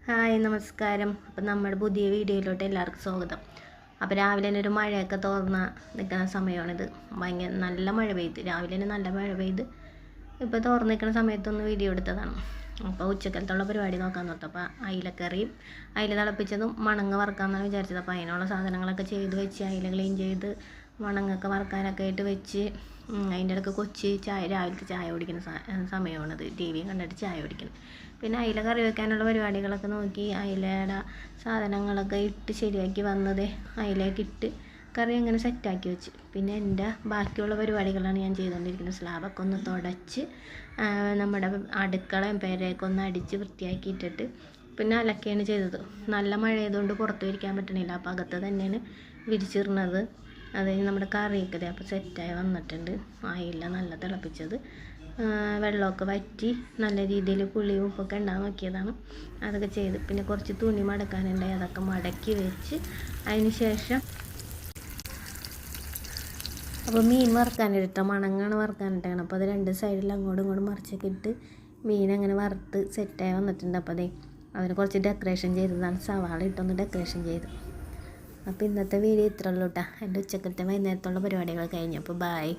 Hi നമസ്കാരം. അപ്പം നമ്മുടെ പുതിയ വീഡിയോയിലോട്ട് എല്ലാവർക്കും സ്വാഗതം. അപ്പോൾ രാവിലെ തന്നെ ഒരു മഴയൊക്കെ തോർന്ന നിൽക്കുന്ന സമയമാണിത്. ഭയങ്കര നല്ല മഴ പെയ്ത്, രാവിലെ തന്നെ നല്ല മഴ പെയ്ത് ഇപ്പോൾ തോർന്ന് നിൽക്കുന്ന സമയത്തൊന്ന് വീഡിയോ എടുത്തതാണ്. അപ്പോൾ ഉച്ചക്കലത്തുള്ള പരിപാടി നോക്കാൻ നോക്കും. അപ്പോൾ അയിലക്കറിയും അയില തിളപ്പിച്ചതും മണങ്ങ വറുക്കാമെന്നാണ് വിചാരിച്ചത്. അപ്പോൾ അതിനുള്ള സാധനങ്ങളൊക്കെ ചെയ്ത് വെച്ച് അയില ക്ലീൻ ചെയ്ത് മണങ്ങൊക്കെ വറുക്കാനൊക്കെ ആയിട്ട് വെച്ച് അതിൻ്റെ ഇടയ്ക്ക് കൊച്ച് രാവിലത്തെ ചായ കുടിക്കുന്ന സമയമാണത്. ടി വിയും കണ്ടിട്ട് ചായ കുടിക്കുന്നത്. പിന്നെ അയില കറി വെക്കാനുള്ള പരിപാടികളൊക്കെ നോക്കി അയിലയുടെ സാധനങ്ങളൊക്കെ ഇട്ട് ശരിയാക്കി വന്നത് അയിലേക്ക് ഇട്ട് കറി അങ്ങനെ സെറ്റാക്കി വെച്ച്. പിന്നെ എൻ്റെ ബാക്കിയുള്ള പരിപാടികളാണ് ഞാൻ ചെയ്തുകൊണ്ടിരിക്കുന്നത്. സ്ലാബൊക്കെ ഒന്ന് തുടച്ച് നമ്മുടെ അടുക്കളയും പേരയൊക്കെ ഒന്ന് അടിച്ച് വൃത്തിയാക്കിയിട്ടിട്ട് പിന്നെ അലക്കുകയാണ് ചെയ്തത്. നല്ല മഴ ആയതുകൊണ്ട് പുറത്ത് വിരിക്കാൻ പറ്റണില്ല. അപ്പോൾ അകത്ത് തന്നെയാണ് വിരിച്ചിരുന്നത്. അത് നമ്മുടെ കറിയൊക്കെ അപ്പോൾ സെറ്റായി വന്നിട്ടുണ്ട്. അയില നല്ല തിളപ്പിച്ചത് വെള്ളമൊക്കെ വറ്റി നല്ല രീതിയിൽ പുളിയും ഉപ്പൊക്കെ ഉണ്ടാകാൻ നോക്കിയതാണ്. അതൊക്കെ ചെയ്ത് പിന്നെ കുറച്ച് തുണി മടക്കാനുണ്ടായി, അതൊക്കെ മടക്കി വെച്ച് അതിന് ശേഷം അപ്പോൾ മീൻ വറുക്കാനിട്ട മണങ്ങാണ് വറുക്കാനിട്ടാണ്. അപ്പോൾ അത് രണ്ട് സൈഡിൽ അങ്ങോട്ടും ഇങ്ങോട്ടും മറിച്ചൊക്കെ ഇട്ട് മീൻ അങ്ങനെ വറുത്ത് സെറ്റായി വന്നിട്ടുണ്ട്. അപ്പോൾ അതിന് കുറച്ച് ഡെക്കറേഷൻ ചെയ്തതാണ്. സവാള ഇട്ടൊന്ന് ഡെക്കറേഷൻ ചെയ്തു. അപ്പോൾ ഇന്നത്തെ വീഡിയോ ഇത്രയുള്ളൂ കേട്ടോ. എൻ്റെ ഉച്ചക്കലത്തെ വൈകുന്നേരത്തുള്ള പരിപാടികൾ കഴിഞ്ഞു. അപ്പോൾ ബായ്.